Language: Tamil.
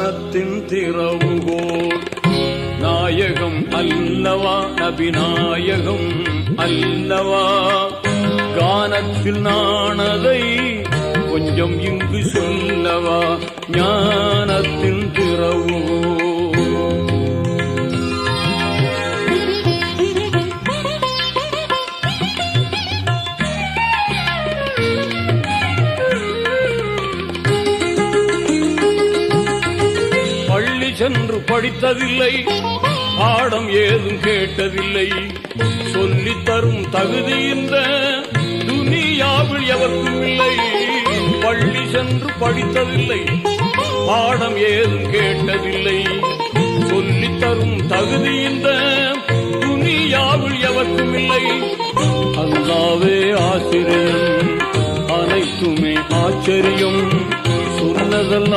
ஞானத்தின் திறவுகோல் நாயகம் அல்லவா நபிநாயகம் அல்லவா கானத்தில் நானதை கொஞ்சம் இங்கு சொல்லவா ஞானத்தின் திறவுகோல் சென்று படித்ததில்லை பாடம் ஏதும் கேட்டதில்லை சொல்லித் தரும் தகுதி இந்த துனியாவில் எவருக்கும் இல்லை பள்ளி சென்று படித்ததில்லை பாடம் ஏதும் கேட்டதில்லை சொல்லித் தரும் தகுதி இந்த துனியாவில் எவருக்கும் இல்லை அல்லாஹ்வே ஆசிரியன் அனைத்துமே ஆச்சரியம் சொன்னதெல்லாம்